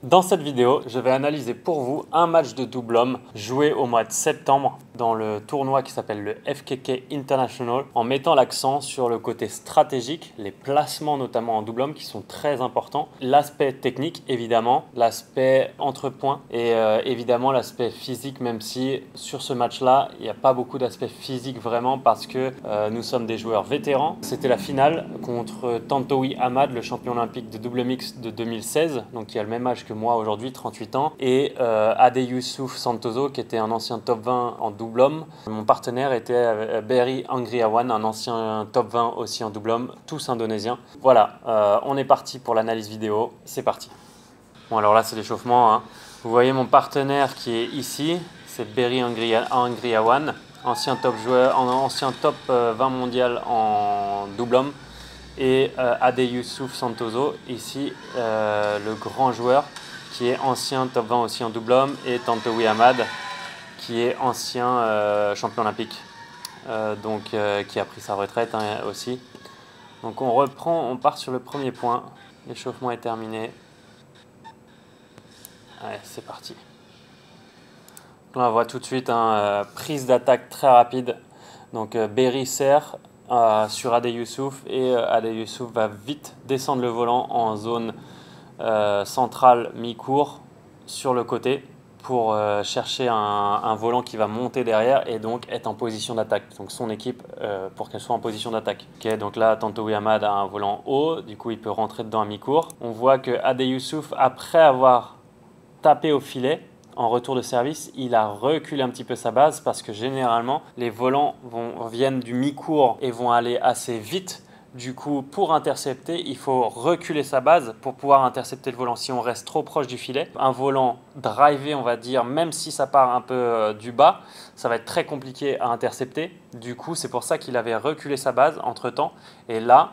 Dans cette vidéo, je vais analyser pour vous un match de double homme joué au mois de septembre dans le tournoi qui s'appelle le FKK International en mettant l'accent sur le côté stratégique, les placements notamment en double homme qui sont très importants, l'aspect technique évidemment, l'aspect entre points et évidemment l'aspect physique, même si sur ce match-là, il n'y a pas beaucoup d'aspect physique vraiment parce que nous sommes des joueurs vétérans. C'était la finale contre Tantowi Ahmad, le champion olympique de double mix de 2016, donc qui a le même âge que moi aujourd'hui, 38 ans, et Adeyoussouf Santoso qui était un ancien top 20 en double homme. Mon partenaire était Berry Anggriawan, un ancien top 20 aussi en double homme, tous indonésiens. Voilà, on est parti pour l'analyse vidéo, c'est parti. Bon, alors là c'est l'échauffement, hein. Vous voyez mon partenaire qui est ici, c'est Berry Anggriawan, ancien top 20 mondial en double homme, et Adeyoussouf Santoso, ici le grand joueur qui est ancien top 20 aussi en double homme, et Tantowi Ahmad qui est ancien champion olympique, qui a pris sa retraite aussi. Donc on reprend, on part sur le premier point, l'échauffement est terminé. Allez, c'est parti. Là on voit tout de suite prise d'attaque très rapide. Donc Berry serre sur Adeyoussouf et Adeyoussouf va vite descendre le volant en zone centrale mi-court sur le côté pour chercher un volant qui va monter derrière et donc être en position d'attaque. Donc son équipe pour qu'elle soit en position d'attaque. Okay, donc là Tantowi Ahmad a un volant haut, du coup il peut rentrer dedans à mi-court. On voit que Adeyoussouf, après avoir tapé au filet, en retour de service, il a reculé un petit peu sa base parce que généralement les volants viennent du mi-court et vont aller assez vite. Du coup, pour intercepter, il faut reculer sa base pour pouvoir intercepter le volant. Si on reste trop proche du filet, un volant drivé, on va dire, même si ça part un peu du bas, ça va être très compliqué à intercepter. Du coup, c'est pour ça qu'il avait reculé sa base entre-temps. Et là,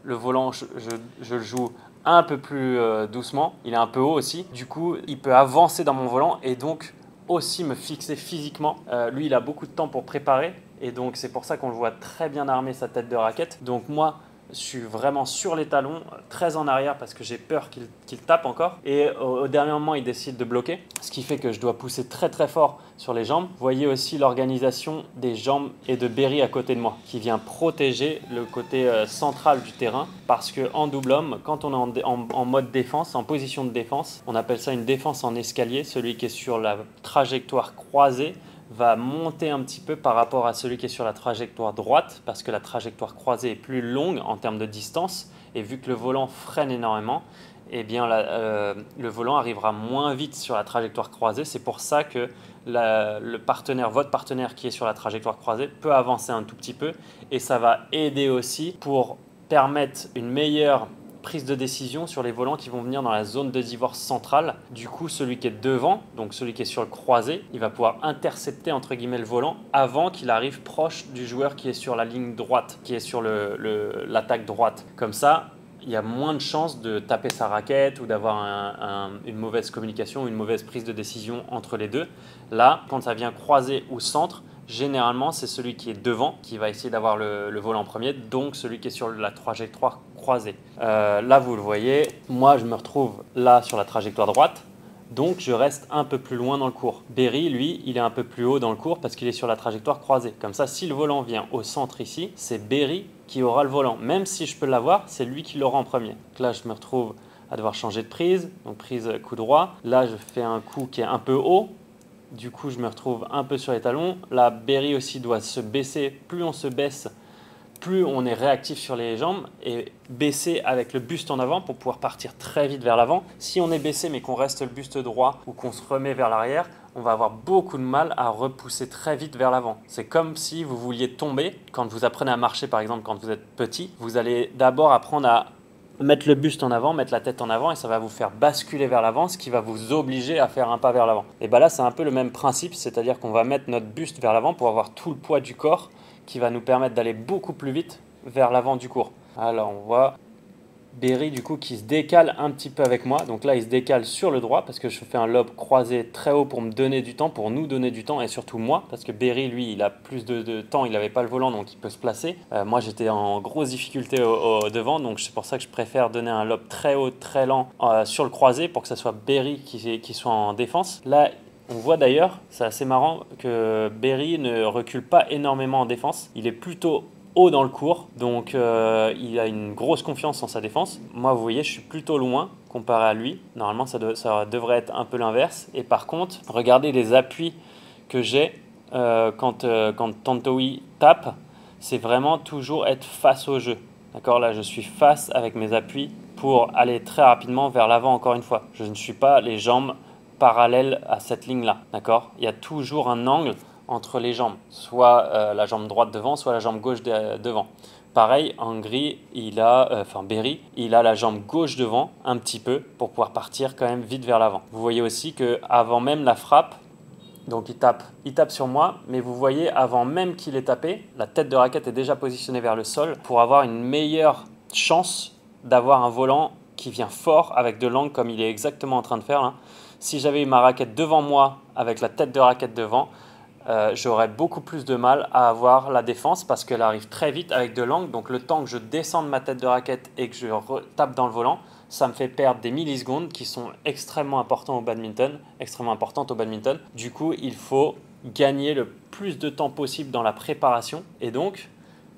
le volant, je le joue un peu plus doucement, il est un peu haut aussi, du coup il peut avancer dans mon volant et donc aussi me fixer physiquement. Lui il a beaucoup de temps pour préparer et donc c'est pour ça qu'on le voit très bien armer sa tête de raquette. Donc moi je suis vraiment sur les talons, très en arrière parce que j'ai peur qu'il tape encore. Et au dernier moment, il décide de bloquer, ce qui fait que je dois pousser très très fort sur les jambes. Vous voyez aussi l'organisation des jambes et de Berry à côté de moi, qui vient protéger le côté central du terrain. Parce qu'en double homme, quand on est en mode défense, en position de défense, on appelle ça une défense en escalier, celui qui est sur la trajectoire croisée va monter un petit peu par rapport à celui qui est sur la trajectoire droite parce que la trajectoire croisée est plus longue en termes de distance et vu que le volant freine énormément, eh bien le volant arrivera moins vite sur la trajectoire croisée. C'est pour ça que votre partenaire qui est sur la trajectoire croisée peut avancer un tout petit peu et ça va aider aussi pour permettre une meilleure prise de décision sur les volants qui vont venir dans la zone de divorce centrale. Du coup, celui qui est devant, donc celui qui est sur le croisé, il va pouvoir intercepter entre guillemets le volant avant qu'il arrive proche du joueur qui est sur la ligne droite, qui est sur l'attaque droite. Comme ça, il y a moins de chances de taper sa raquette ou d'avoir une mauvaise communication, une mauvaise prise de décision entre les deux. Là, quand ça vient croiser ou centre, généralement, c'est celui qui est devant qui va essayer d'avoir le volant premier, donc celui qui est sur la trajectoire croisée. Là, vous le voyez, moi, je me retrouve là sur la trajectoire droite, donc je reste un peu plus loin dans le cours. Berry, lui, il est un peu plus haut dans le cours parce qu'il est sur la trajectoire croisée. Comme ça, si le volant vient au centre ici, c'est Berry qui aura le volant. Même si je peux l'avoir, c'est lui qui l'aura en premier. Donc là, je me retrouve à devoir changer de prise, donc prise coup droit. Là, je fais un coup qui est un peu haut. Du coup, je me retrouve un peu sur les talons. Là, Berry aussi doit se baisser. Plus on se baisse, plus on est réactif sur les jambes et baisser avec le buste en avant pour pouvoir partir très vite vers l'avant. Si on est baissé mais qu'on reste le buste droit ou qu'on se remet vers l'arrière, on va avoir beaucoup de mal à repousser très vite vers l'avant. C'est comme si vous vouliez tomber. Quand vous apprenez à marcher, par exemple, quand vous êtes petit, vous allez d'abord apprendre à mettre le buste en avant, mettre la tête en avant et ça va vous faire basculer vers l'avant, ce qui va vous obliger à faire un pas vers l'avant. Et bien là, c'est un peu le même principe, c'est-à-dire qu'on va mettre notre buste vers l'avant pour avoir tout le poids du corps qui va nous permettre d'aller beaucoup plus vite vers l'avant du cours. Alors on voit Berry du coup qui se décale un petit peu avec moi. Donc là il se décale sur le droit parce que je fais un lob croisé très haut pour me donner du temps, pour nous donner du temps et surtout moi parce que Berry lui il a plus de temps, il n'avait pas le volant donc il peut se placer. Moi j'étais en grosse difficulté au devant donc c'est pour ça que je préfère donner un lob très haut, très lent sur le croisé pour que ce soit Berry qui soit en défense. Là on voit d'ailleurs, c'est assez marrant, que Berry ne recule pas énormément en défense. Il est plutôt haut dans le cours, donc il a une grosse confiance en sa défense. Moi, vous voyez, je suis plutôt loin comparé à lui. Normalement, ça devrait être un peu l'inverse. Et par contre, regardez les appuis que j'ai quand Tantowi tape. C'est vraiment toujours être face au jeu. D'accord, là, je suis face avec mes appuis pour aller très rapidement vers l'avant encore une fois. Je ne suis pas les jambes parallèles à cette ligne-là. D'accord, il y a toujours un angle entre les jambes, soit la jambe droite devant, soit la jambe gauche devant. Pareil, Angry, Berry, il a la jambe gauche devant un petit peu pour pouvoir partir quand même vite vers l'avant. Vous voyez aussi que avant même la frappe, donc il tape sur moi, mais vous voyez avant même qu'il ait tapé, la tête de raquette est déjà positionnée vers le sol pour avoir une meilleure chance d'avoir un volant qui vient fort avec de l'angle comme il est exactement en train de faire là. Si j'avais eu ma raquette devant moi avec la tête de raquette devant, j'aurais beaucoup plus de mal à avoir la défense parce qu'elle arrive très vite avec de l'angle. Donc le temps que je descende ma tête de raquette et que je tape dans le volant, ça me fait perdre des millisecondes qui sont extrêmement importantes au badminton. Du coup, il faut gagner le plus de temps possible dans la préparation. Et donc,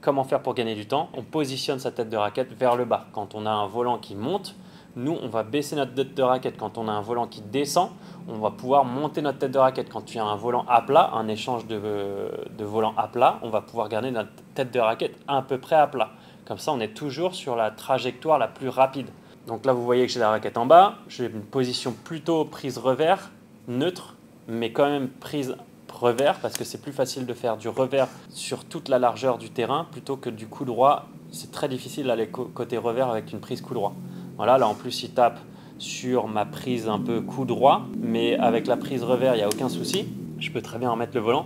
comment faire pour gagner du temps? On positionne sa tête de raquette vers le bas. Quand on a un volant qui monte, nous, on va baisser notre tête de raquette. Quand on a un volant qui descend, on va pouvoir monter notre tête de raquette. Quand tu as un volant à plat, un échange de volant à plat, on va pouvoir garder notre tête de raquette à peu près à plat. Comme ça, on est toujours sur la trajectoire la plus rapide. Donc là, vous voyez que j'ai la raquette en bas. J'ai une position plutôt prise revers, neutre, mais quand même prise revers parce que c'est plus facile de faire du revers sur toute la largeur du terrain plutôt que du coup droit. C'est très difficile d'aller côté revers avec une prise coup droit. Voilà, là en plus il tape sur ma prise un peu coup droit, mais avec la prise revers il n'y a aucun souci. Je peux très bien en mettre le volant.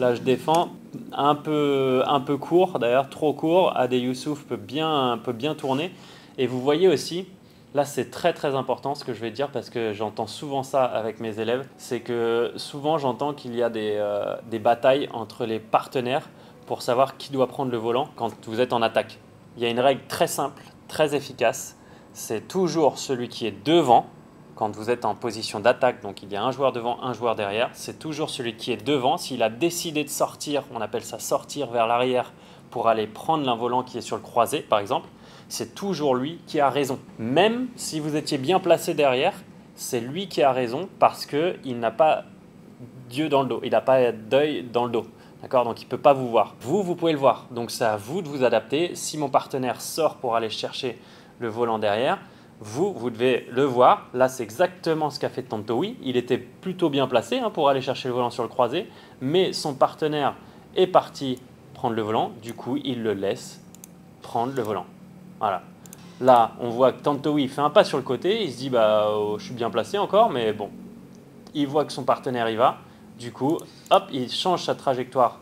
Là je défends un peu court, d'ailleurs trop court. Ade Youssouf peut bien tourner. Et vous voyez aussi, là c'est très important ce que je vais dire parce que j'entends souvent ça avec mes élèves, c'est que souvent j'entends qu'il y a des batailles entre les partenaires pour savoir qui doit prendre le volant quand vous êtes en attaque. Il y a une règle très simple, très efficace, c'est toujours celui qui est devant. Quand vous êtes en position d'attaque, donc il y a un joueur devant, un joueur derrière, c'est toujours celui qui est devant. S'il a décidé de sortir, on appelle ça sortir vers l'arrière pour aller prendre un volant qui est sur le croisé par exemple, c'est toujours lui qui a raison. Même si vous étiez bien placé derrière, c'est lui qui a raison parce qu'il n'a pas d'yeux dans le dos, il n'a pas d'œil dans le dos. D'accord, donc il ne peut pas vous voir. Vous pouvez le voir. Donc c'est à vous de vous adapter. Si mon partenaire sort pour aller chercher le volant derrière, vous devez le voir. Là, c'est exactement ce qu'a fait Tantowi. Il était plutôt bien placé pour aller chercher le volant sur le croisé, mais son partenaire est parti prendre le volant. Du coup, il le laisse prendre le volant. Voilà. Là, on voit que Tantowi fait un pas sur le côté. Il se dit, je suis bien placé encore, mais bon. Il voit que son partenaire y va. Du coup, hop, il change sa trajectoire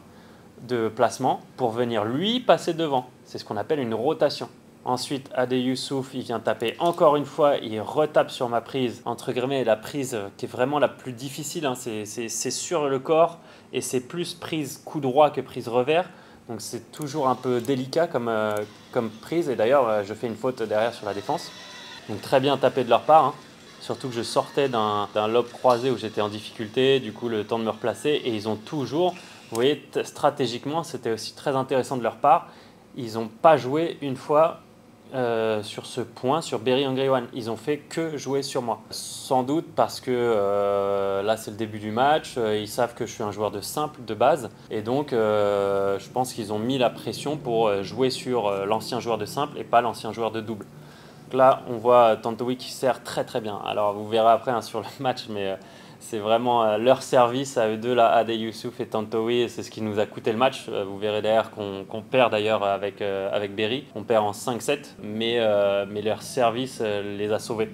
de placement pour venir lui passer devant. C'est ce qu'on appelle une rotation. Ensuite, Ade Youssouf, il vient taper encore une fois, il retape sur ma prise, entre guillemets, la prise qui est vraiment la plus difficile, c'est sur le corps et c'est plus prise coup droit que prise revers. Donc c'est toujours un peu délicat comme prise et d'ailleurs, je fais une faute derrière sur la défense. Donc très bien tapé de leur part, surtout que je sortais d'un lob croisé où j'étais en difficulté, du coup le temps de me replacer et ils ont toujours, vous voyez, stratégiquement, c'était aussi très intéressant de leur part, ils n'ont pas joué une fois sur ce point, sur Berry Angry One. Ils ont fait que jouer sur moi. Sans doute parce que là, c'est le début du match. Ils savent que je suis un joueur de simple de base. Et donc, je pense qu'ils ont mis la pression pour jouer sur l'ancien joueur de simple et pas l'ancien joueur de double. Donc là, on voit Tantowi qui sert très bien. Alors, vous verrez après sur le match, mais c'est vraiment leur service à eux deux, là, Ade Youssouf et Tantowi. C'est ce qui nous a coûté le match. Vous verrez derrière qu'on perd d'ailleurs avec Berry. On perd en 5-7, mais leur service les a sauvés.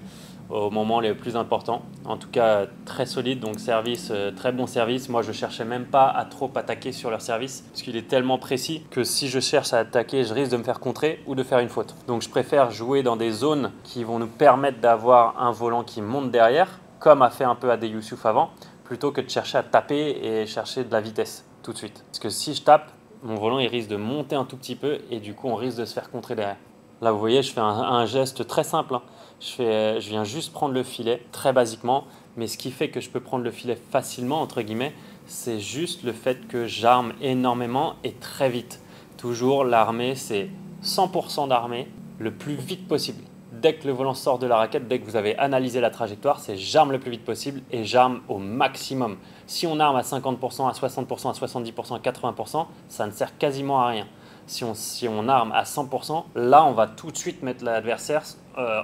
au moment les plus importants. En tout cas, très solide, donc service, très bon service. Moi, je cherchais même pas à trop attaquer sur leur service parce qu'il est tellement précis que si je cherche à attaquer, je risque de me faire contrer ou de faire une faute. Donc, je préfère jouer dans des zones qui vont nous permettre d'avoir un volant qui monte derrière, comme a fait un peu Ade Youssouf avant, plutôt que de chercher à taper et chercher de la vitesse tout de suite. Parce que si je tape, mon volant il risque de monter un tout petit peu et du coup, on risque de se faire contrer derrière. Là, vous voyez, je fais un geste très simple, hein. Je viens juste prendre le filet, très basiquement, mais ce qui fait que je peux prendre le filet facilement, entre guillemets, c'est juste le fait que j'arme énormément et très vite. Toujours, l'armée, c'est 100% d'armée le plus vite possible. Dès que le volant sort de la raquette, dès que vous avez analysé la trajectoire, c'est j'arme le plus vite possible et j'arme au maximum. Si on arme à 50%, à 60%, à 70%, à 80%, ça ne sert quasiment à rien. Si on arme à 100%, là, on va tout de suite mettre l'adversaire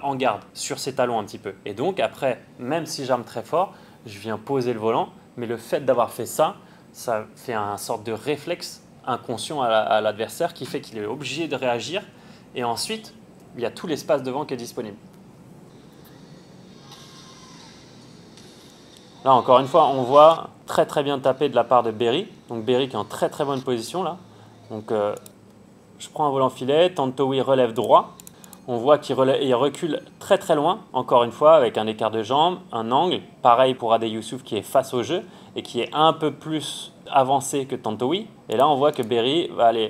en garde sur ses talons un petit peu. Et donc, après, même si j'arme très fort, je viens poser le volant. Mais le fait d'avoir fait ça, ça fait un sorte de réflexe inconscient à l'adversaire qui fait qu'il est obligé de réagir. Et ensuite, il y a tout l'espace devant qui est disponible. Là, encore une fois, on voit très très bien tapé de la part de Berry. Donc Berry qui est en très très bonne position là. Donc je prends un volant filet, Tantowi relève droit. On voit qu'il recule très très loin, encore une fois, avec un écart de jambe, un angle. Pareil pour Ade Youssouf qui est face au jeu et qui est un peu plus avancé que Tantowi. Et là, on voit que Berry va aller,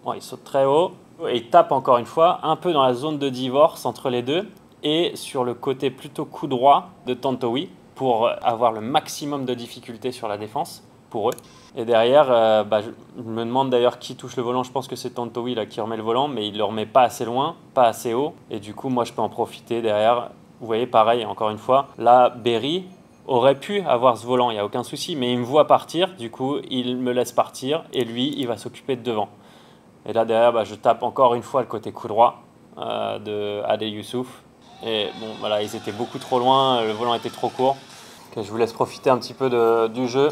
bon, il saute très haut et il tape encore une fois un peu dans la zone de divorce entre les deux et sur le côté plutôt coup droit de Tantowi pour avoir le maximum de difficulté sur la défense pour eux. Et derrière, je me demande d'ailleurs qui touche le volant. Je pense que c'est Tantowi là, qui remet le volant, mais il ne le remet pas assez loin, pas assez haut. Et du coup, moi, je peux en profiter derrière. Vous voyez, pareil, encore une fois, là, Berry aurait pu avoir ce volant, il n'y a aucun souci, mais il me voit partir. Du coup, il me laisse partir et lui, il va s'occuper de devant. Et là, derrière, je tape encore une fois le côté coup droit de Ade Youssouf. Et bon, voilà, ils étaient beaucoup trop loin, le volant était trop court. Okay, je vous laisse profiter un petit peu du jeu.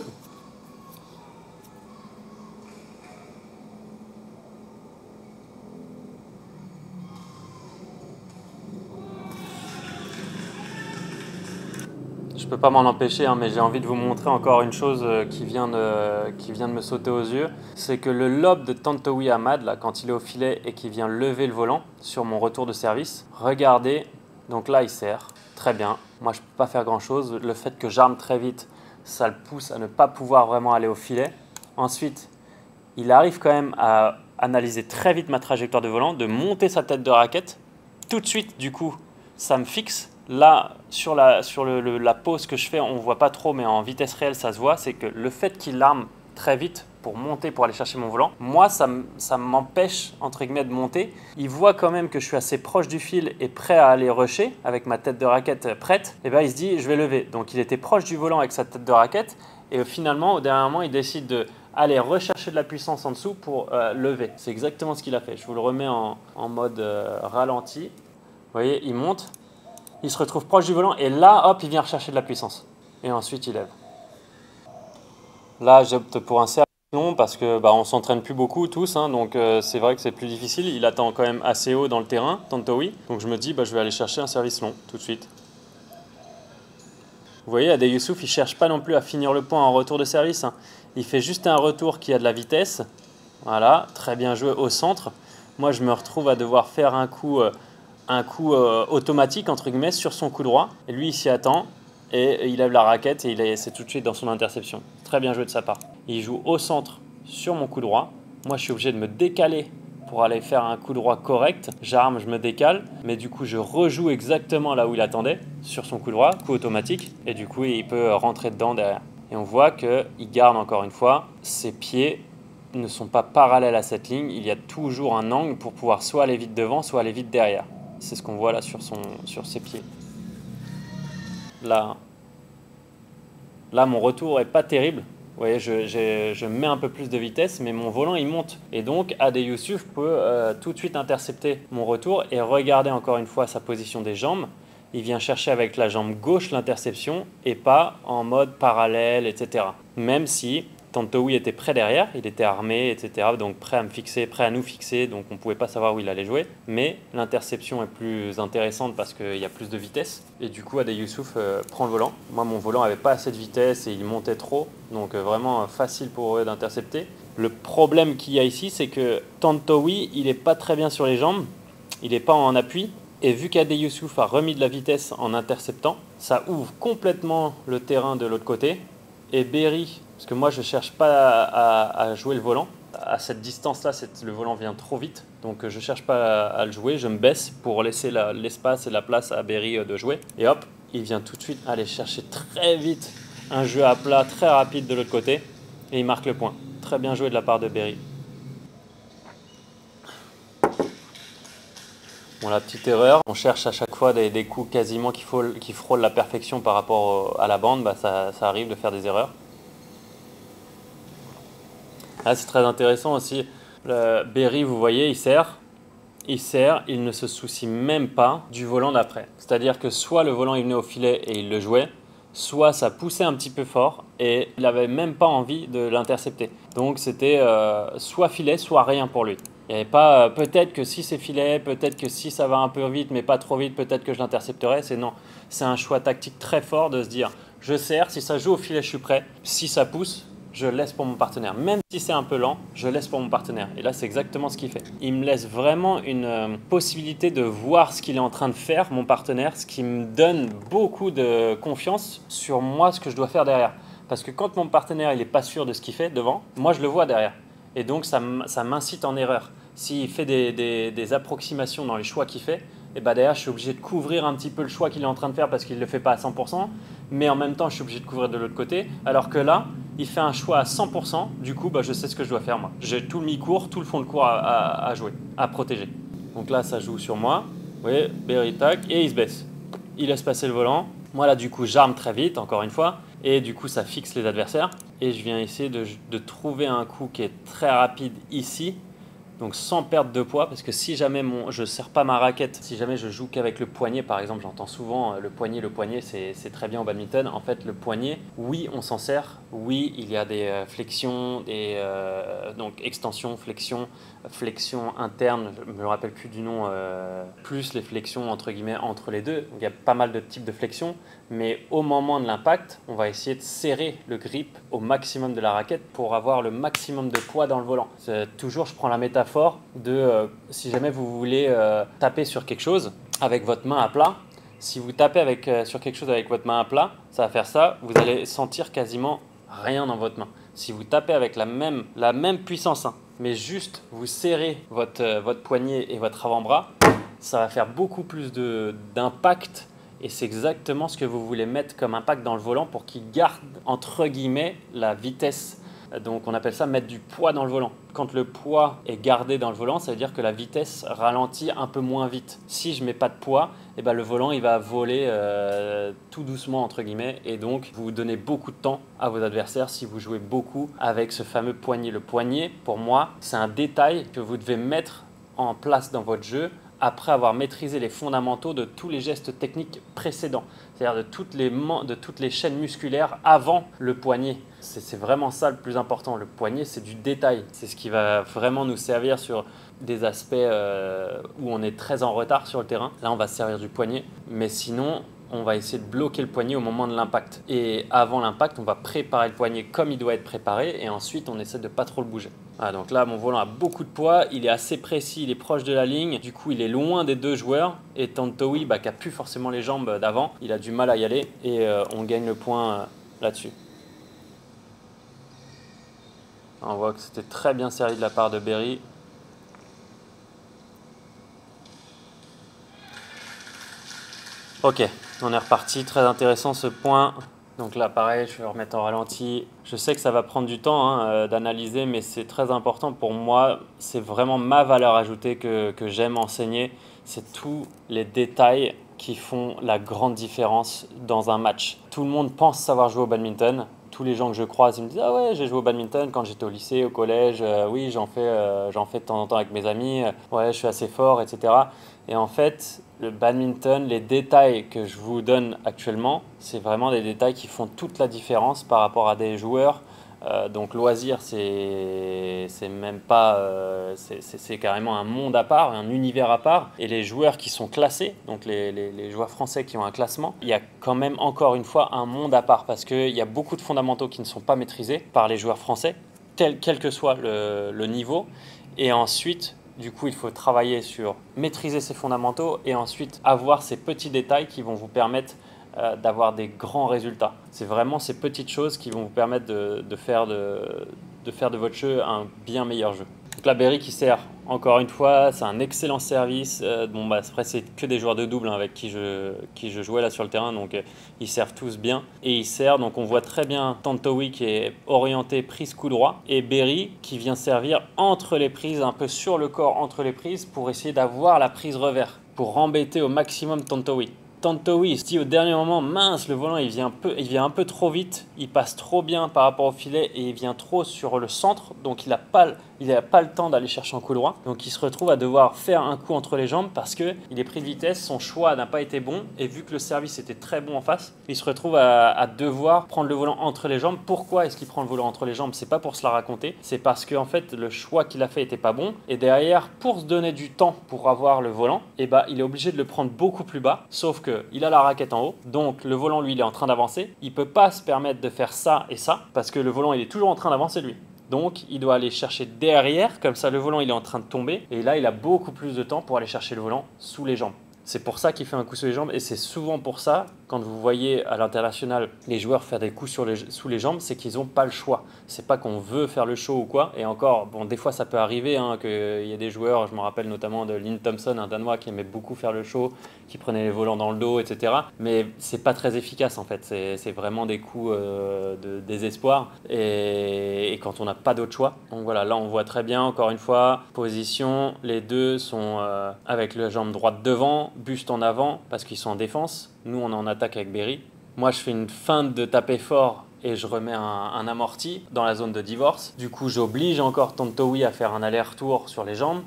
Je ne peux pas m'en empêcher, hein, mais j'ai envie de vous montrer encore une chose qui vient de me sauter aux yeux. C'est que le lob de Tantowi Ahmad, là, quand il est au filet et qu'il vient lever le volant sur mon retour de service, regardez, donc là il serre, très bien. Moi je ne peux pas faire grand chose. Le fait que j'arme très vite, ça le pousse à ne pas pouvoir vraiment aller au filet. Ensuite, il arrive quand même à analyser très vite ma trajectoire de volant, de monter sa tête de raquette. Tout de suite, du coup, ça me fixe. Là, sur la pause que je fais, on ne voit pas trop, mais en vitesse réelle, ça se voit. C'est que le fait qu'il arme très vite pour monter, pour aller chercher mon volant, moi, ça m'empêche, entre guillemets, de monter. Il voit quand même que je suis assez proche du fil et prêt à aller rusher, avec ma tête de raquette prête. Et bien, il se dit, je vais lever. Donc, il était proche du volant avec sa tête de raquette. Et finalement, au dernier moment, il décide de aller rechercher de la puissance en dessous pour lever. C'est exactement ce qu'il a fait. Je vous le remets en mode ralenti. Vous voyez, il monte. Il se retrouve proche du volant et là, hop, il vient rechercher de la puissance. Et ensuite, il lève. Là, j'opte pour un service long parce que on s'entraîne plus beaucoup tous, hein, donc c'est vrai que c'est plus difficile. Il attend quand même assez haut dans le terrain, Tantowi. Donc je me dis, je vais aller chercher un service long tout de suite. Vous voyez, Ade Youssouf, il ne cherche pas non plus à finir le point en retour de service, hein. Il fait juste un retour qui a de la vitesse. Voilà, très bien joué au centre. Moi, je me retrouve à devoir faire un coup automatique, entre guillemets, sur son coup droit. Et lui, il s'y attend et il lève la raquette et c'est tout de suite dans son interception. Très bien joué de sa part. Il joue au centre sur mon coup droit. Moi, je suis obligé de me décaler pour aller faire un coup droit correct. J'arme, je me décale, mais du coup, je rejoue exactement là où il attendait, sur son coup droit, coup automatique. Et du coup, il peut rentrer dedans derrière. Et on voit qu'il garde encore une fois, ses pieds ne sont pas parallèles à cette ligne. Il y a toujours un angle pour pouvoir soit aller vite devant, soit aller vite derrière. C'est ce qu'on voit là sur ses pieds. Là, mon retour n'est pas terrible. Vous voyez, je mets un peu plus de vitesse, mais mon volant, il monte. Et donc, Ade Youssouf peut tout de suite intercepter mon retour et regarder encore une fois sa position des jambes. Il vient chercher avec la jambe gauche l'interception et pas en mode parallèle, etc. Même si Tantowi était prêt derrière, il était armé, etc. Donc prêt à me fixer, prêt à nous fixer, donc on ne pouvait pas savoir où il allait jouer. Mais l'interception est plus intéressante parce qu'il y a plus de vitesse. Et du coup, Ade Youssouf prend le volant. Moi, mon volant n'avait pas assez de vitesse et il montait trop. Donc vraiment facile pour eux d'intercepter. Le problème qu'il y a ici, c'est que Tantowi, il n'est pas très bien sur les jambes. Il n'est pas en appui. Et vu qu'Ade Youssouf a remis de la vitesse en interceptant, ça ouvre complètement le terrain de l'autre côté. Et Berry, parce que moi je ne cherche pas à jouer le volant, à cette distance-là, le volant vient trop vite. Donc je ne cherche pas à le jouer, je me baisse pour laisser l'espace et la place à Berry de jouer. Et hop, il vient tout de suite aller chercher très vite un jeu à plat très rapide de l'autre côté. Et il marque le point. Très bien joué de la part de Berry. Bon, la petite erreur, on cherche à chaque fois des coups quasiment qui frôlent la perfection par rapport à la bande, ça arrive de faire des erreurs. Là, c'est très intéressant aussi. Berry, vous voyez, il serre, il ne se soucie même pas du volant d'après. C'est-à-dire que soit le volant il venait au filet et il le jouait, soit ça poussait un petit peu fort et il n'avait même pas envie de l'intercepter. Donc c'était soit filet, soit rien pour lui. Il n'y avait pas peut-être que si c'est filet, peut-être que si ça va un peu vite, mais pas trop vite, peut-être que je l'intercepterai. Non, c'est un choix tactique très fort de se dire je serre, si ça joue au filet, je suis prêt. Si ça pousse, je laisse pour mon partenaire. Même si c'est un peu lent, je laisse pour mon partenaire. Et là, c'est exactement ce qu'il fait. Il me laisse vraiment une possibilité de voir ce qu'il est en train de faire, mon partenaire, ce qui me donne beaucoup de confiance sur moi, ce que je dois faire derrière. Parce que quand mon partenaire il n'est pas sûr de ce qu'il fait devant, moi, je le vois derrière. Et donc, ça m'incite en erreur. S'il fait des approximations dans les choix qu'il fait, et derrière, je suis obligé de couvrir un petit peu le choix qu'il est en train de faire parce qu'il ne le fait pas à 100%. Mais en même temps, je suis obligé de couvrir de l'autre côté. Alors que là, il fait un choix à 100%. Du coup, je sais ce que je dois faire moi. J'ai tout le mi-cours, tout le fond de cours à jouer, à protéger. Donc là, ça joue sur moi. Vous voyez, Berry tac, et il se baisse. Il laisse passer le volant. Moi là, du coup, j'arme très vite, encore une fois. Et du coup, ça fixe les adversaires. Et je viens essayer de trouver un coup qui est très rapide ici. Donc sans perdre de poids, parce que si jamais je ne serre pas ma raquette, si jamais je joue qu'avec le poignet, par exemple, j'entends souvent le poignet, c'est très bien au badminton. En fait, le poignet, oui, on s'en sert. Oui, il y a des flexions, donc extension, flexion interne, je ne me rappelle plus du nom, plus les flexions entre guillemets entre les deux. Donc, il y a pas mal de types de flexions, mais au moment de l'impact, on va essayer de serrer le grip au maximum de la raquette pour avoir le maximum de poids dans le volant. Toujours, je prends la métaphore de si jamais vous voulez taper sur quelque chose avec votre main à plat. Si vous tapez sur quelque chose avec votre main à plat, ça va faire ça, vous allez sentir quasiment rien dans votre main. Si vous tapez avec la même puissance, mais juste vous serrez votre poignet et votre avant-bras, ça va faire beaucoup plus d'impact. Et c'est exactement ce que vous voulez mettre comme impact dans le volant pour qu'il garde, entre guillemets, la vitesse. Donc on appelle ça mettre du poids dans le volant. Quand le poids est gardé dans le volant, ça veut dire que la vitesse ralentit un peu moins vite. Si je ne mets pas de poids, le volant il va voler tout doucement entre guillemets. Et donc vous donnez beaucoup de temps à vos adversaires si vous jouez beaucoup avec ce fameux poignet. Le poignet, pour moi, c'est un détail que vous devez mettre en place dans votre jeu après avoir maîtrisé les fondamentaux de tous les gestes techniques précédents, c'est-à-dire de toutes les chaînes musculaires avant le poignet. C'est vraiment ça le plus important. Le poignet, c'est du détail. C'est ce qui va vraiment nous servir sur des aspects où on est très en retard sur le terrain. Là, on va se servir du poignet, mais sinon, on va essayer de bloquer le poignet au moment de l'impact. Et avant l'impact, on va préparer le poignet comme il doit être préparé et ensuite, on essaie de ne pas trop le bouger. Voilà, donc là, mon volant a beaucoup de poids, il est assez précis, il est proche de la ligne. Du coup, il est loin des deux joueurs. Et Tantowi, qui n'a plus forcément les jambes d'avant, il a du mal à y aller et on gagne le point là-dessus. On voit que c'était très bien servi de la part de Berry. Ok, on est reparti. Très intéressant ce point. Donc là, pareil, je vais remettre en ralenti. Je sais que ça va prendre du temps d'analyser, mais c'est très important pour moi. C'est vraiment ma valeur ajoutée que j'aime enseigner. C'est tous les détails qui font la grande différence dans un match. Tout le monde pense savoir jouer au badminton. Tous les gens que je croise, ils me disent « Ah ouais, j'ai joué au badminton quand j'étais au lycée, au collège. Oui, j'en fais de temps en temps avec mes amis. Ouais, je suis assez fort, etc. » Et en fait, le badminton, les détails que je vous donne actuellement, c'est vraiment des détails qui font toute la différence par rapport à des joueurs Donc loisir, c'est même pas, c'est carrément un monde à part, un univers à part. Et les joueurs qui sont classés, donc les joueurs français qui ont un classement, il y a quand même encore une fois un monde à part parce qu'il y a beaucoup de fondamentaux qui ne sont pas maîtrisés par les joueurs français, quel que soit le niveau. Et ensuite, du coup, il faut travailler sur maîtriser ces fondamentaux et ensuite avoir ces petits détails qui vont vous permettre d'avoir des grands résultats. C'est vraiment ces petites choses qui vont vous permettre de faire de votre jeu un bien meilleur jeu. Donc la Berry qui sert, encore une fois, c'est un excellent service. Après, c'est que des joueurs de double avec qui je jouais là sur le terrain, donc ils servent tous bien. Et ils servent, donc on voit très bien Tantowi qui est orienté prise coup droit et Berry qui vient servir entre les prises, un peu sur le corps entre les prises pour essayer d'avoir la prise revers, pour embêter au maximum Tantowi. Tantowi, il se dit au dernier moment, mince, le volant il vient un peu trop vite, il passe trop bien par rapport au filet et il vient trop sur le centre, donc il n'a pas le temps d'aller chercher un coup droit. Donc il se retrouve à devoir faire un coup entre les jambes parce qu'il est pris de vitesse, son choix n'a pas été bon et vu que le service était très bon en face, il se retrouve à devoir prendre le volant entre les jambes. Pourquoi est-ce qu'il prend le volant entre les jambes? C'est pas pour se la raconter, c'est parce que en fait le choix qu'il a fait était pas bon et derrière, pour se donner du temps pour avoir le volant, il est obligé de le prendre beaucoup plus bas, sauf que il a la raquette en haut, donc le volant lui il est en train d'avancer, il peut pas se permettre de faire ça et ça parce que le volant il est toujours en train d'avancer lui. Donc il doit aller chercher derrière, comme ça le volant il est en train de tomber et là il a beaucoup plus de temps pour aller chercher le volant sous les jambes. C'est pour ça qu'il fait un coup sous les jambes et c'est souvent pour ça, quand vous voyez à l'international les joueurs faire des coups sous les jambes, c'est qu'ils n'ont pas le choix. C'est pas qu'on veut faire le show ou quoi. Et encore, bon, des fois ça peut arriver qu'il y ait des joueurs, je me rappelle notamment de Lynn Thompson, un Danois qui aimait beaucoup faire le show, qui prenait les volants dans le dos, etc. Mais c'est pas très efficace en fait. C'est vraiment des coups de désespoir et quand on n'a pas d'autre choix. Donc voilà, là on voit très bien, encore une fois, position, les deux sont avec la jambe droite devant, buste en avant parce qu'ils sont en défense. Nous, on est en attaque avec Berry. Moi, je fais une feinte de taper fort et je remets un amorti dans la zone de divorce. Du coup, j'oblige encore Tantowi à faire un aller-retour sur les jambes.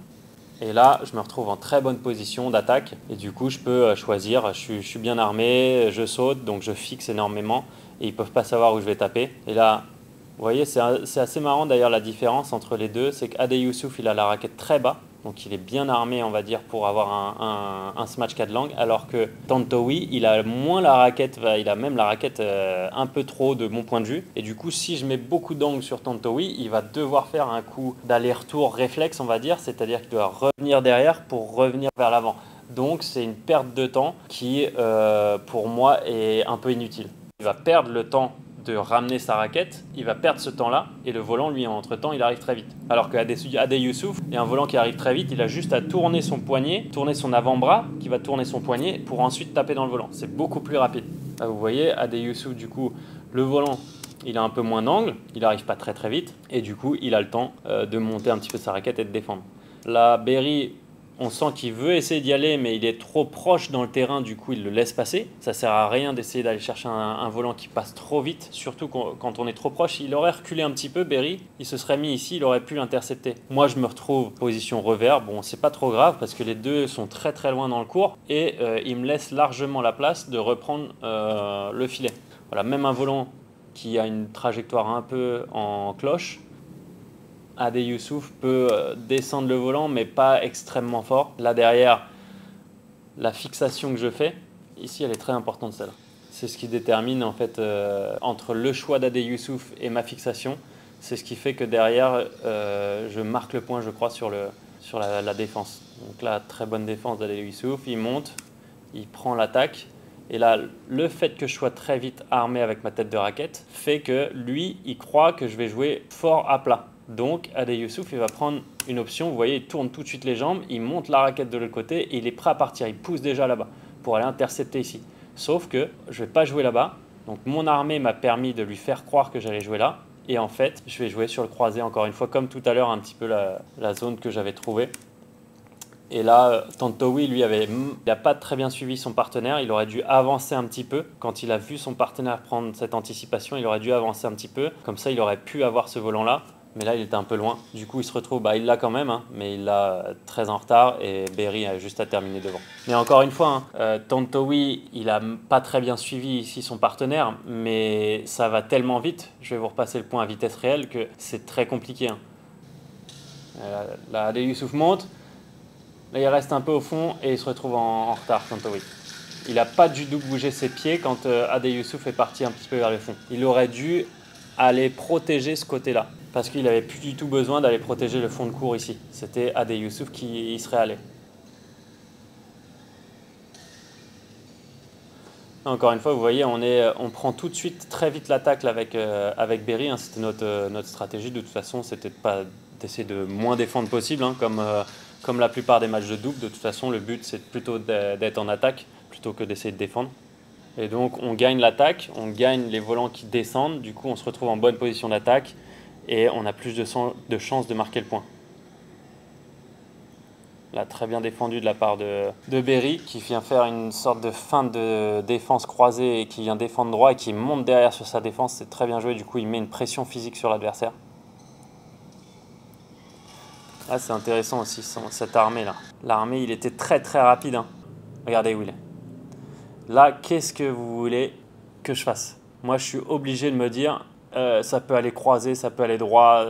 Et là, je me retrouve en très bonne position d'attaque. Et du coup, je peux choisir. Je suis bien armé, je saute, donc je fixe énormément. Et ils ne peuvent pas savoir où je vais taper. Et là, vous voyez, c'est assez marrant d'ailleurs la différence entre les deux. C'est qu'Adel Youssouf, il a la raquette très bas. Donc il est bien armé, on va dire, pour avoir un smash 4 langues, alors que Tantowi, il a moins la raquette, il a même la raquette un peu trop de mon point de vue. Et du coup, si je mets beaucoup d'angles sur Tantowi, il va devoir faire un coup d'aller-retour réflexe, on va dire, c'est-à-dire qu'il doit revenir derrière pour revenir vers l'avant. Donc c'est une perte de temps qui, pour moi, est un peu inutile. Il va perdre le temps de ramener sa raquette, il va perdre ce temps-là et le volant, lui, entre-temps, il arrive très vite. Alors qu'Adel Youssouf, il y a un volant qui arrive très vite, il a juste à tourner son poignet, tourner son avant-bras, qui va tourner son poignet pour ensuite taper dans le volant. C'est beaucoup plus rapide. Là, vous voyez, Adel Youssouf, du coup, le volant, il a un peu moins d'angle, il n'arrive pas très très vite et du coup, il a le temps de monter un petit peu sa raquette et de défendre. Là, Berry, on sent qu'il veut essayer d'y aller, mais il est trop proche dans le terrain, du coup il le laisse passer. Ça sert à rien d'essayer d'aller chercher un volant qui passe trop vite, surtout quand on est trop proche. Il aurait reculé un petit peu, Berry, il se serait mis ici, il aurait pu l'intercepter. Moi je me retrouve position revers, bon c'est pas trop grave parce que les deux sont très très loin dans le cours et il me laisse largement la place de reprendre le filet. Voilà, même un volant qui a une trajectoire un peu en cloche, Adel Youssouf peut descendre le volant, mais pas extrêmement fort. Là derrière, la fixation que je fais, ici elle est très importante celle-là. C'est ce qui détermine en fait entre le choix d'Adel Youssouf et ma fixation. C'est ce qui fait que derrière, je marque le point, je crois, sur la défense. Donc là, très bonne défense d'Adel Youssouf. Il monte, il prend l'attaque. Et là, le fait que je sois très vite armé avec ma tête de raquette fait que lui, il croit que je vais jouer fort à plat. Donc, Adel Youssouf, il va prendre une option. Vous voyez, il tourne tout de suite les jambes, il monte la raquette de l'autre côté et il est prêt à partir. Il pousse déjà là-bas pour aller intercepter ici. Sauf que je ne vais pas jouer là-bas. Donc, mon armée m'a permis de lui faire croire que j'allais jouer là. Et en fait, je vais jouer sur le croisé encore une fois, comme tout à l'heure, un petit peu la zone que j'avais trouvée. Et là, Tantowi, lui, il n'a pas très bien suivi son partenaire. Il aurait dû avancer un petit peu. Quand il a vu son partenaire prendre cette anticipation, il aurait dû avancer un petit peu. Comme ça, il aurait pu avoir ce volant-là. Mais là, il était un peu loin. Du coup, il se retrouve, il l'a quand même, hein, mais il l'a très en retard et Berry a juste à terminer devant. Mais encore une fois, Tontowi, il n'a pas très bien suivi ici son partenaire, mais ça va tellement vite, je vais vous repasser le point à vitesse réelle, que c'est très compliqué. Hein. Là, Ade Youssouf monte, là, il reste un peu au fond et il se retrouve en retard, Tontowi. Il n'a pas du tout bougé ses pieds quand Ade Youssouf est parti un petit peu vers le fond. Il aurait dû aller protéger ce côté-là. Parce qu'il n'avait plus du tout besoin d'aller protéger le fond de cours ici. C'était Ade Youssouf qui y serait allé. Encore une fois, vous voyez, on prend tout de suite très vite l'attaque avec Berry. Hein. C'était notre stratégie. De toute façon, c'était d'essayer de moins défendre possible, hein, comme la plupart des matchs de double. De toute façon, le but, c'est plutôt d'être en attaque plutôt que d'essayer de défendre. Et donc, on gagne l'attaque, on gagne les volants qui descendent. Du coup, on se retrouve en bonne position d'attaque. Et on a plus de chances de marquer le point. Là, très bien défendu de la part de Berry, qui vient faire une sorte de feinte de défense croisée et qui vient défendre droit et qui monte derrière sur sa défense. C'est très bien joué, du coup il met une pression physique sur l'adversaire. Là, c'est intéressant aussi, cette armée-là. L'armée, il était très très rapide. Hein. Regardez où il est. Là, qu'est-ce que vous voulez que je fasse? Moi, je suis obligé de me dire... ça peut aller croiser, ça peut aller droit.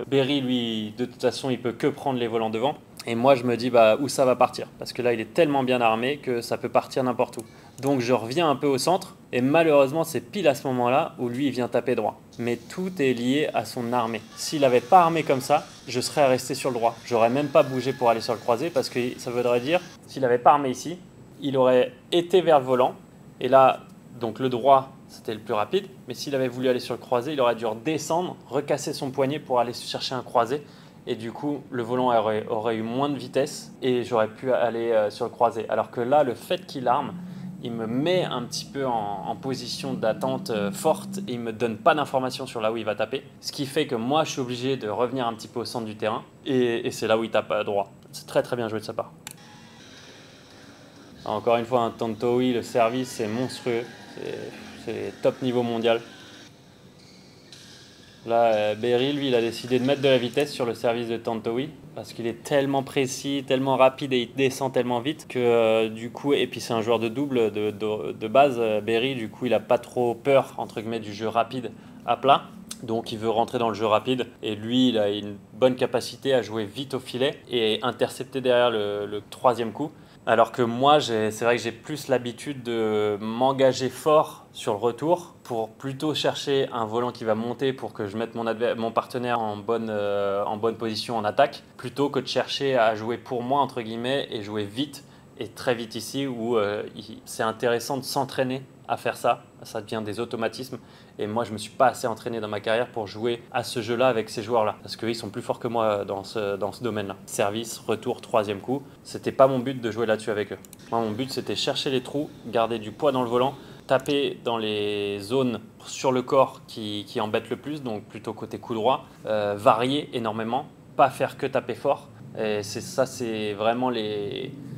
Berry, lui, de toute façon, il peut que prendre les volants devant. Et moi, je me dis où ça va partir. Parce que là, il est tellement bien armé que ça peut partir n'importe où. Donc, je reviens un peu au centre. Et malheureusement, c'est pile à ce moment-là où lui, il vient taper droit. Mais tout est lié à son armée. S'il n'avait pas armé comme ça, je serais resté sur le droit. J'aurais même pas bougé pour aller sur le croisé. Parce que ça voudrait dire, s'il n'avait pas armé ici, il aurait été vers le volant. Et là, donc le droit, c'était le plus rapide, mais s'il avait voulu aller sur le croisé, il aurait dû redescendre, recasser son poignet pour aller chercher un croisé. Et du coup, le volant aurait eu moins de vitesse et j'aurais pu aller sur le croisé. Alors que là, le fait qu'il arme, il me met un petit peu en position d'attente forte et il ne me donne pas d'informations sur là où il va taper. Ce qui fait que moi, je suis obligé de revenir un petit peu au centre du terrain et c'est là où il tape à droit. C'est très très bien joué de sa part. Encore une fois, un Tontowi, le service, c'est monstrueux. C'est top niveau mondial. Là, Berry, lui, il a décidé de mettre de la vitesse sur le service de Tontowi parce qu'il est tellement précis, tellement rapide et il descend tellement vite que du coup, et puis c'est un joueur de double de base, Berry, du coup, il n'a pas trop peur, entre guillemets, du jeu rapide à plat. Donc il veut rentrer dans le jeu rapide et lui, il a une bonne capacité à jouer vite au filet et intercepter derrière le troisième coup. Alors que moi, c'est vrai que j'ai plus l'habitude de m'engager fort sur le retour pour plutôt chercher un volant qui va monter pour que je mette mon partenaire en bonne position en attaque, plutôt que de chercher à jouer pour moi, entre guillemets, et jouer vite et très vite ici où c'est intéressant de s'entraîner à faire ça. Ça devient des automatismes. Et moi, je ne me suis pas assez entraîné dans ma carrière pour jouer à ce jeu-là avec ces joueurs-là. Parce qu'ils sont plus forts que moi dans ce domaine-là. Service, retour, troisième coup. C'était pas mon but de jouer là-dessus avec eux. Moi, mon but, c'était chercher les trous, garder du poids dans le volant, taper dans les zones sur le corps qui embêtent le plus, donc plutôt côté coup droit, varier énormément, pas faire que taper fort. Et c'est vraiment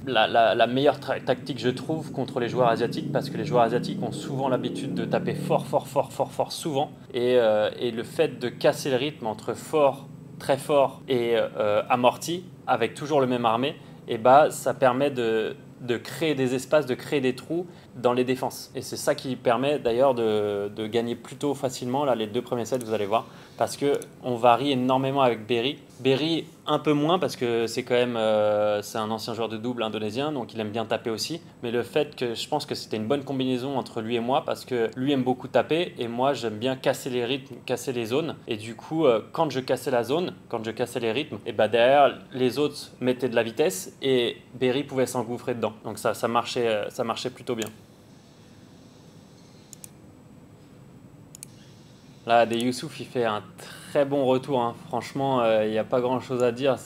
la meilleure tactique, je trouve, contre les joueurs asiatiques, parce que les joueurs asiatiques ont souvent l'habitude de taper fort, fort, fort, fort, fort, souvent. Et le fait de casser le rythme entre fort, très fort et amorti, avec toujours le même armé, et ça permet de créer des espaces, de créer des trous dans les défenses. Et c'est ça qui permet d'ailleurs de gagner plutôt facilement là, les 2 premiers sets, vous allez voir, parce qu'on varie énormément avec Berry. Berry, un peu moins, parce que c'est quand même c'est un ancien joueur de double indonésien, donc il aime bien taper aussi. Mais le fait que je pense que c'était une bonne combinaison entre lui et moi, parce que lui aime beaucoup taper, et moi j'aime bien casser les rythmes, casser les zones. Et du coup, quand je cassais la zone, quand je cassais les rythmes, et derrière, les autres mettaient de la vitesse, et Berry pouvait s'engouffrer dedans. Donc ça marchait plutôt bien. Là, Ade Youssouf, il fait un très bon retour. Hein. Franchement, il n'y a pas grand-chose à dire.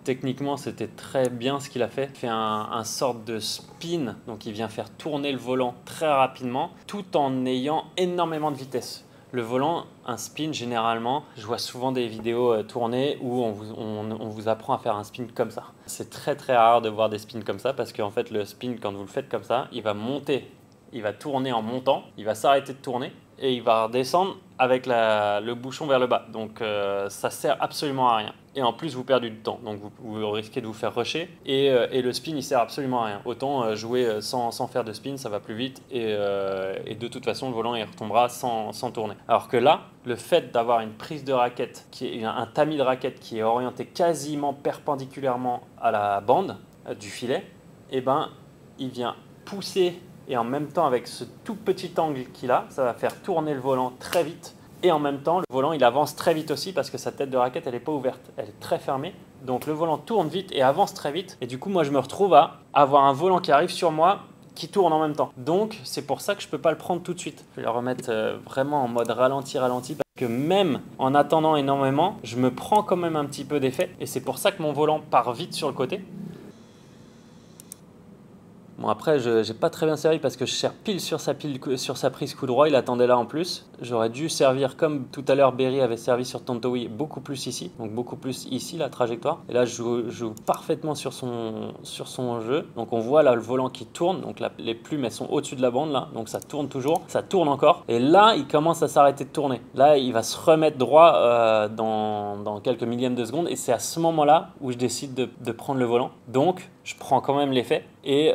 Techniquement, c'était très bien ce qu'il a fait. Il fait un sorte de spin, donc il vient faire tourner le volant très rapidement, tout en ayant énormément de vitesse. Le volant, un spin, généralement, je vois souvent des vidéos tournées où on vous apprend à faire un spin comme ça. C'est très très rare de voir des spins comme ça parce qu'en fait, le spin, quand vous le faites comme ça, il va monter il va tourner en montant, il va s'arrêter de tourner et il va redescendre avec le bouchon vers le bas. Donc ça sert absolument à rien. Et en plus, vous perdez du temps. Donc vous risquez de vous faire rusher. Et le spin, il sert absolument à rien. Autant jouer sans faire de spin, ça va plus vite. Et de toute façon, le volant, il retombera sans tourner. Alors que là, le fait d'avoir une prise de raquette, un tamis de raquette qui est orienté quasiment perpendiculairement à la bande du filet, eh ben, il vient pousser. Et en même temps, avec ce tout petit angle qu'il a, ça va faire tourner le volant très vite. Et en même temps, le volant, il avance très vite aussi parce que sa tête de raquette, elle n'est pas ouverte. Elle est très fermée. Donc le volant tourne vite et avance très vite. Et du coup, moi, je me retrouve à avoir un volant qui arrive sur moi qui tourne en même temps. Donc, c'est pour ça que je ne peux pas le prendre tout de suite. Je vais le remettre vraiment en mode ralenti parce que même en attendant énormément, je me prends quand même un petit peu d'effet. Et c'est pour ça que mon volant part vite sur le côté. Bon, après, je n'ai pas très bien servi parce que je serre pile sur sa prise coup droit. Il attendait là en plus. J'aurais dû servir comme tout à l'heure Berry avait servi sur Tantowi, beaucoup plus ici. Donc beaucoup plus ici la trajectoire. Et là, je joue parfaitement sur son jeu. Donc on voit là le volant qui tourne. Donc là, les plumes, elles sont au-dessus de la bande là. Donc ça tourne toujours. Ça tourne encore. Et là, il commence à s'arrêter de tourner. Là, il va se remettre droit dans quelques millièmes de seconde. Et c'est à ce moment-là où je décide de prendre le volant. Donc, je prends quand même l'effet et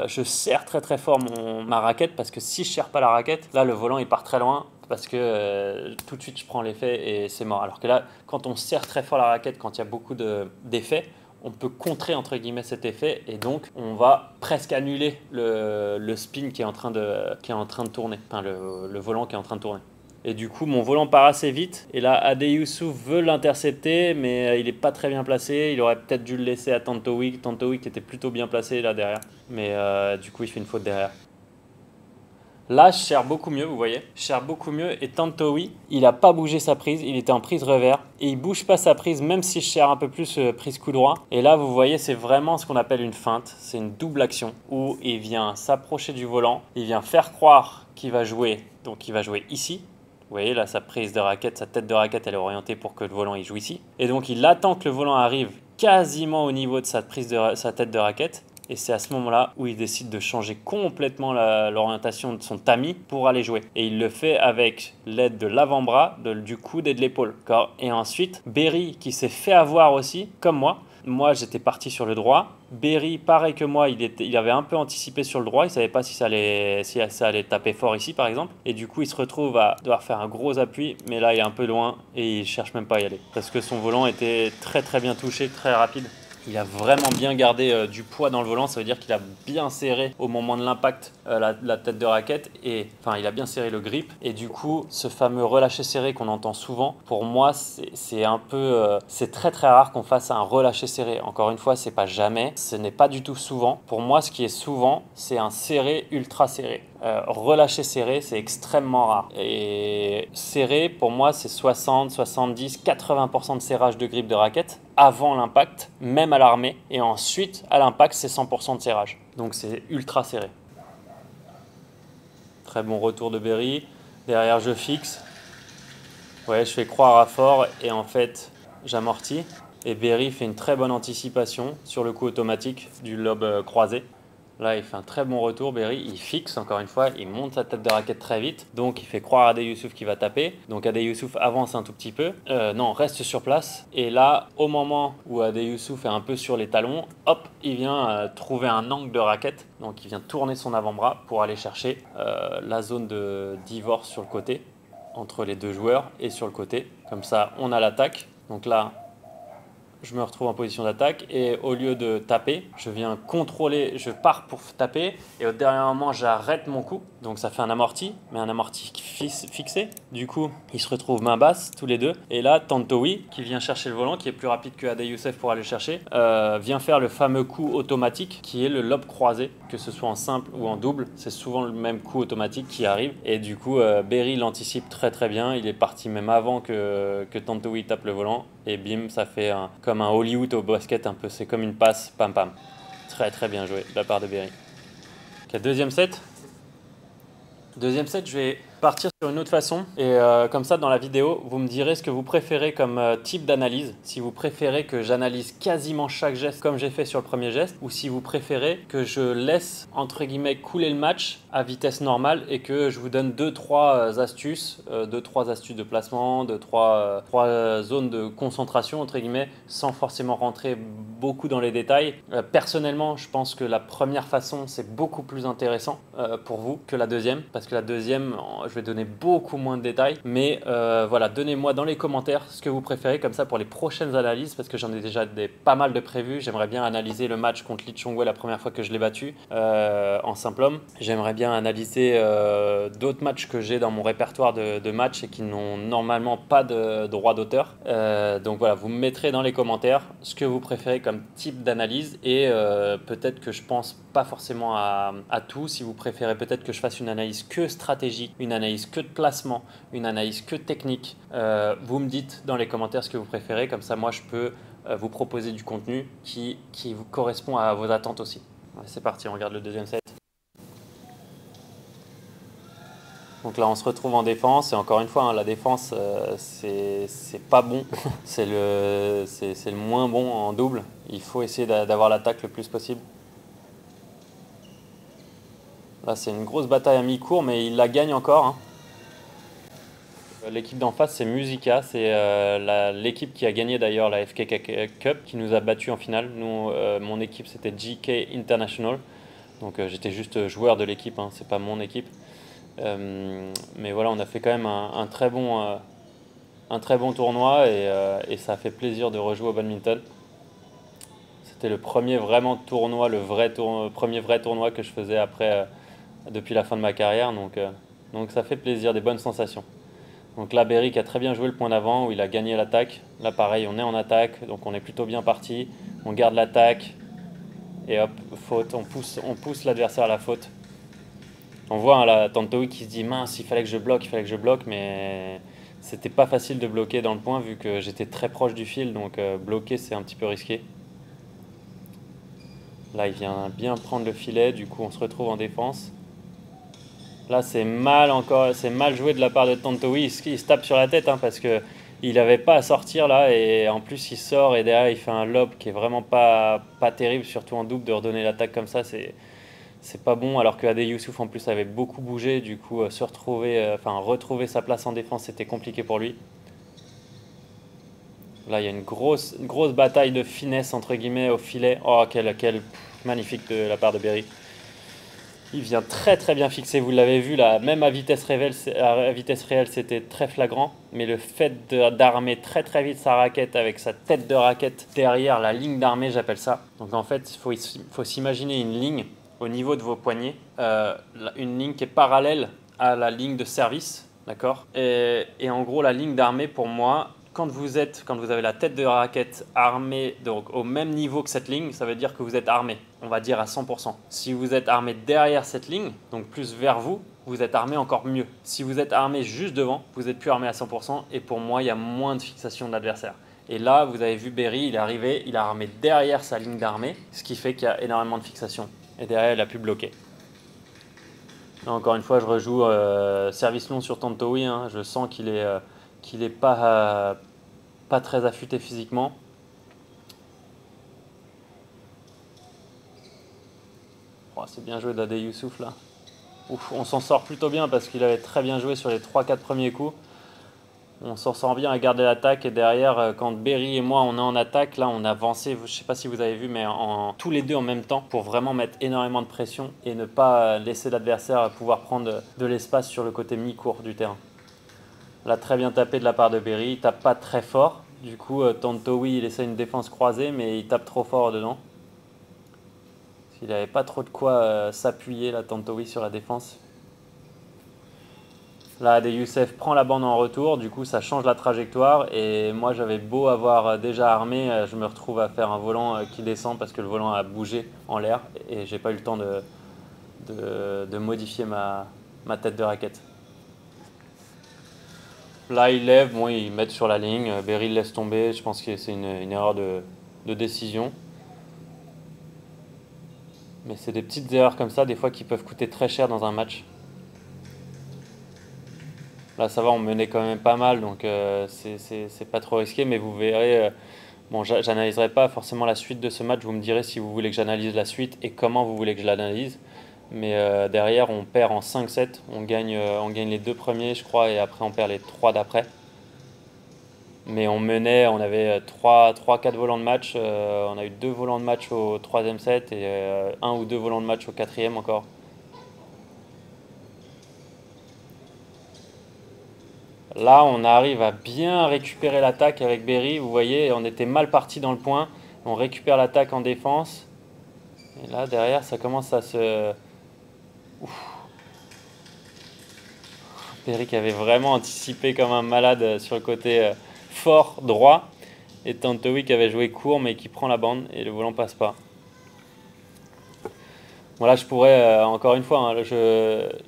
je serre très très fort ma raquette parce que si je serre pas la raquette, là le volant il part très loin parce que tout de suite je prends l'effet et c'est mort. Alors que là, quand on serre très fort la raquette, quand il y a beaucoup d'effets, on peut contrer entre guillemets cet effet et donc on va presque annuler le spin qui est en train de tourner, enfin le volant qui est en train de tourner. Et du coup, mon volant part assez vite. Et là, Ade Youssouf veut l'intercepter, mais il n'est pas très bien placé. Il aurait peut-être dû le laisser à Tantowi. Tantowi qui était plutôt bien placé là derrière. Mais du coup, il fait une faute derrière. Là, je serre beaucoup mieux, vous voyez. Je serre beaucoup mieux. Et Tantowi, il n'a pas bougé sa prise. Il était en prise revers. Et il ne bouge pas sa prise, même si je serre un peu plus prise coup droit. Et là, vous voyez, c'est vraiment ce qu'on appelle une feinte. C'est une double action où il vient s'approcher du volant. Il vient faire croire qu'il va jouer. Donc, il va jouer ici. Vous voyez là, sa prise de raquette, sa tête de raquette, elle est orientée pour que le volant il joue ici. Et donc il attend que le volant arrive quasiment au niveau de sa tête de raquette. Et c'est à ce moment-là où il décide de changer complètement l'orientation de son tamis pour aller jouer. Et il le fait avec l'aide de l'avant-bras, du coude et de l'épaule. Et ensuite, Berry qui s'est fait avoir aussi, comme moi. Moi, j'étais parti sur le droit. Berry, pareil que moi, il avait un peu anticipé sur le droit. Il ne savait pas si ça allait taper fort ici, par exemple. Et du coup, il se retrouve à devoir faire un gros appui. Mais là, il est un peu loin et il ne cherche même pas à y aller. Parce que son volant était très très bien touché, très rapide. Il a vraiment bien gardé du poids dans le volant, ça veut dire qu'il a bien serré au moment de l'impact la tête de raquette, il a bien serré le grip et du coup ce fameux relâché serré qu'on entend souvent, pour moi c'est très très rare qu'on fasse un relâché serré. Encore une fois, c'est pas jamais, ce n'est pas du tout souvent. Pour moi, ce qui est souvent, c'est un serré ultra serré. Relâché serré, c'est extrêmement rare. Et serré, pour moi, c'est 60, 70, 80% de serrage de grip de raquette avant l'impact, même à l'armée. Et ensuite, à l'impact, c'est 100% de serrage. Donc, c'est ultra serré. Très bon retour de Berry. Derrière, je fixe. Ouais, je fais croire à fort et en fait, j'amortis. Et Berry fait une très bonne anticipation sur le coup automatique du lobe croisé. Là, il fait un très bon retour, Berry. Il fixe, encore une fois, il monte sa tête de raquette très vite. Donc, il fait croire à Ade Youssouf qu'il va taper. Donc, Ade Youssouf avance un tout petit peu. Non, reste sur place. Et là, au moment où Ade Youssouf est un peu sur les talons, hop, il vient trouver un angle de raquette. Donc, il vient tourner son avant-bras pour aller chercher la zone de divorce sur le côté, entre les deux joueurs et sur le côté. Comme ça, on a l'attaque. Donc là, je me retrouve en position d'attaque et au lieu de taper, je viens contrôler, je pars pour taper et au dernier moment, j'arrête mon coup. Donc ça fait un amorti, mais un amorti fixé. Du coup, ils se retrouvent main basse tous les deux. Et là, Tantowi, qui vient chercher le volant, qui est plus rapide que Ade Youssouf pour aller le chercher, vient faire le fameux coup automatique qui est le lobe croisé, que ce soit en simple ou en double. C'est souvent le même coup automatique qui arrive. Et du coup, Berry l'anticipe très très bien. Il est parti même avant que Tantowi tape le volant. Et bim, ça fait comme un Hollywood au basket un peu. C'est comme une passe, pam pam. Très très bien joué de la part de Berry. Ok, deuxième set. Deuxième set, je vais partir sur une autre façon et comme ça dans la vidéo vous me direz ce que vous préférez comme type d'analyse, si vous préférez que j'analyse quasiment chaque geste comme j'ai fait sur le premier geste ou si vous préférez que je laisse entre guillemets couler le match à vitesse normale et que je vous donne 2-3 astuces, 2-3 astuces de placement, 2-3 zones de concentration entre guillemets sans forcément rentrer beaucoup dans les détails. Personnellement je pense que la première façon c'est beaucoup plus intéressant pour vous que la deuxième parce que la deuxième je vais donner beaucoup moins de détails, mais voilà, donnez-moi dans les commentaires ce que vous préférez, comme ça pour les prochaines analyses, parce que j'en ai déjà pas mal de prévus. J'aimerais bien analyser le match contre Lee Chong-wei la première fois que je l'ai battu en simple homme. J'aimerais bien analyser d'autres matchs que j'ai dans mon répertoire de matchs et qui n'ont normalement pas de droit d'auteur. Donc voilà, vous me mettrez dans les commentaires ce que vous préférez comme type d'analyse et peut-être que je pense pas forcément à tout. Si vous préférez peut-être que je fasse une analyse que stratégique, une analyse que de placement, une analyse que technique, vous me dites dans les commentaires ce que vous préférez. Comme ça, moi, je peux vous proposer du contenu qui vous correspond à vos attentes aussi. Ouais, c'est parti, on regarde le deuxième set. Donc là, on se retrouve en défense. Et encore une fois, hein, la défense, c'est pas bon. c'est le moins bon en double. Il faut essayer d'avoir l'attaque le plus possible. Là, c'est une grosse bataille à mi-cours, mais il la gagne encore. Hein. L'équipe d'en face, c'est Musica. C'est l'équipe qui a gagné d'ailleurs la FKK Cup, qui nous a battus en finale. Nous, mon équipe, c'était GK International. Donc j'étais juste joueur de l'équipe, hein, c'est pas mon équipe. Mais voilà, on a fait quand même un très bon tournoi et ça a fait plaisir de rejouer au badminton. C'était le premier vraiment tournoi, premier vrai tournoi que je faisais après, depuis la fin de ma carrière. Donc ça fait plaisir, des bonnes sensations. Donc là, Berry qui a très bien joué le point d'avant où il a gagné l'attaque. Là, pareil, on est en attaque, donc on est plutôt bien parti. On garde l'attaque et hop, faute. On pousse l'adversaire à la faute. On voit hein, là, Tantowi qui se dit mince, il fallait que je bloque, mais c'était pas facile de bloquer dans le point vu que j'étais très proche du fil, donc bloquer c'est un petit peu risqué. Là, il vient bien prendre le filet, du coup on se retrouve en défense. Là, c'est mal joué de la part de Tantowi. Il se tape sur la tête hein, parce que il n'avait pas à sortir là et en plus il sort et derrière il fait un lob qui est vraiment pas terrible, surtout en double de redonner l'attaque comme ça, c'est pas bon. Alors que Ade Youssouf en plus avait beaucoup bougé, du coup retrouver sa place en défense c'était compliqué pour lui. Là, il y a une grosse bataille de finesse entre guillemets au filet. Oh, quel magnifique de la part de Berry. Il vient très très bien fixer, vous l'avez vu là, même à vitesse réelle c'était très flagrant, mais le fait d'armer très très vite sa raquette avec sa tête de raquette derrière la ligne d'armée, j'appelle ça. Donc en fait, il faut s'imaginer une ligne au niveau de vos poignets, une ligne qui est parallèle à la ligne de service, d'accord, et en gros la ligne d'armée pour moi, quand vous avez la tête de raquette armée donc au même niveau que cette ligne, ça veut dire que vous êtes armé, on va dire à 100%. Si vous êtes armé derrière cette ligne, donc plus vers vous, vous êtes armé encore mieux. Si vous êtes armé juste devant, vous n'êtes plus armé à 100% et pour moi, il y a moins de fixation de l'adversaire. Et là, vous avez vu Berry, il est arrivé, il a armé derrière sa ligne d'armée, ce qui fait qu'il y a énormément de fixation. Et derrière, il a pu bloquer. Là, encore une fois, je rejoue service long sur Tantowi, hein. Je sens qu'il est pas très affûté physiquement. Oh, c'est bien joué d'Ade Youssouf là. Ouf, on s'en sort plutôt bien parce qu'il avait très bien joué sur les 3-4 premiers coups. On s'en sort bien à garder l'attaque et derrière, quand Berry et moi on est en attaque, là on a avancé, je ne sais pas si vous avez vu, mais tous les deux en même temps pour vraiment mettre énormément de pression et ne pas laisser l'adversaire pouvoir prendre de l'espace sur le côté mi-court du terrain. Là, très bien tapé de la part de Berry, il tape pas très fort. Du coup, Tantowi, il essaie une défense croisée, mais il tape trop fort dedans. Il n'avait pas trop de quoi s'appuyer, là, Tantowi, sur la défense. Là, Ade Youssef prend la bande en retour, du coup, ça change la trajectoire. Et moi, j'avais beau avoir déjà armé, je me retrouve à faire un volant qui descend parce que le volant a bougé en l'air et j'ai pas eu le temps de modifier ma tête de raquette. Là, il lève, bon, ils mettent sur la ligne. Berry le laisse tomber. Je pense que c'est une erreur de décision. Mais c'est des petites erreurs comme ça, des fois, qui peuvent coûter très cher dans un match. Là, ça va, on menait quand même pas mal, donc c'est pas trop risqué, mais vous verrez. Bon, j'analyserai pas forcément la suite de ce match. Vous me direz si vous voulez que j'analyse la suite et comment vous voulez que je l'analyse. Mais derrière, on perd en 5-7. On gagne les 2 premiers, je crois, et après, on perd les 3 d'après. Mais on menait, on avait 3-4 volants de match. On a eu 2 volants de match au troisième set et 1 ou 2 volants de match au quatrième encore. Là, on arrive à bien récupérer l'attaque avec Berry. Vous voyez, on était mal parti dans le point. On récupère l'attaque en défense. Et là, derrière, ça commence à se... Berry qui avait vraiment anticipé comme un malade sur le côté fort droit. Et Tantowi qui avait joué court mais qui prend la bande et le volant passe pas. Voilà, je pourrais, encore une fois, hein,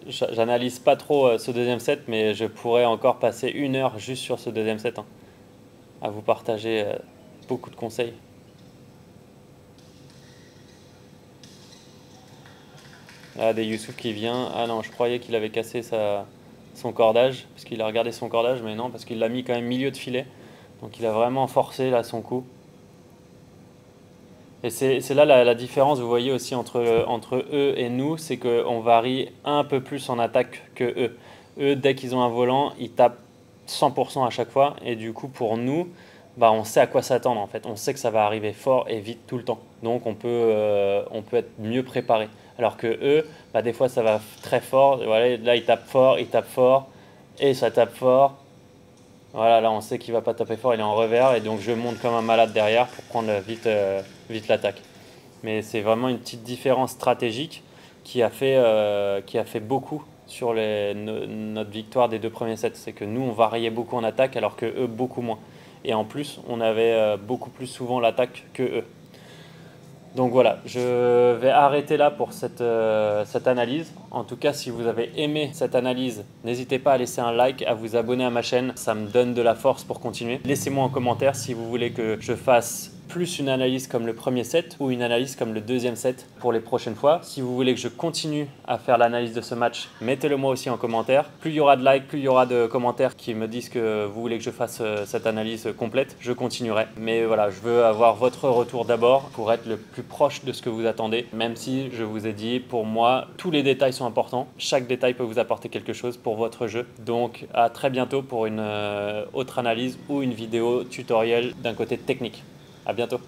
j'analyse pas trop ce deuxième set, mais je pourrais encore passer 1 heure juste sur ce deuxième set, hein, à vous partager beaucoup de conseils. Là, des Youssouf qui vient. Ah non, je croyais qu'il avait cassé son cordage, parce qu'il a regardé son cordage, mais non, parce qu'il l'a mis quand même milieu de filet. Donc il a vraiment forcé là son coup. Et c'est là la différence, vous voyez aussi entre eux et nous, c'est qu'on varie un peu plus en attaque que eux. Eux, dès qu'ils ont un volant, ils tapent 100% à chaque fois. Et du coup, pour nous, bah, on sait à quoi s'attendre en fait. On sait que ça va arriver fort et vite tout le temps. Donc on peut être mieux préparé. Alors que eux, bah, des fois ça va très fort. Voilà, là, ils tapent fort et ça tape fort. Voilà, là on sait qu'il va pas taper fort, il est en revers et donc je monte comme un malade derrière pour prendre vite l'attaque. Mais c'est vraiment une petite différence stratégique qui a fait beaucoup sur notre victoire des 2 premiers sets. C'est que nous on variait beaucoup en attaque alors que eux beaucoup moins. Et en plus on avait beaucoup plus souvent l'attaque que eux. Donc voilà, je vais arrêter là pour cette analyse. En tout cas, si vous avez aimé cette analyse, n'hésitez pas à laisser un like, à vous abonner à ma chaîne. Ça me donne de la force pour continuer. Laissez-moi en commentaire si vous voulez que je fasse plus une analyse comme le premier set ou une analyse comme le deuxième set pour les prochaines fois. Si vous voulez que je continue à faire l'analyse de ce match, mettez-le moi aussi en commentaire. Plus il y aura de likes, plus il y aura de commentaires qui me disent que vous voulez que je fasse cette analyse complète, je continuerai. Mais voilà, je veux avoir votre retour d'abord pour être le plus proche de ce que vous attendez. Même si je vous ai dit, pour moi, tous les détails sont importants. Chaque détail peut vous apporter quelque chose pour votre jeu. Donc à très bientôt pour une autre analyse ou une vidéo tutoriel d'un côté technique. À bientôt.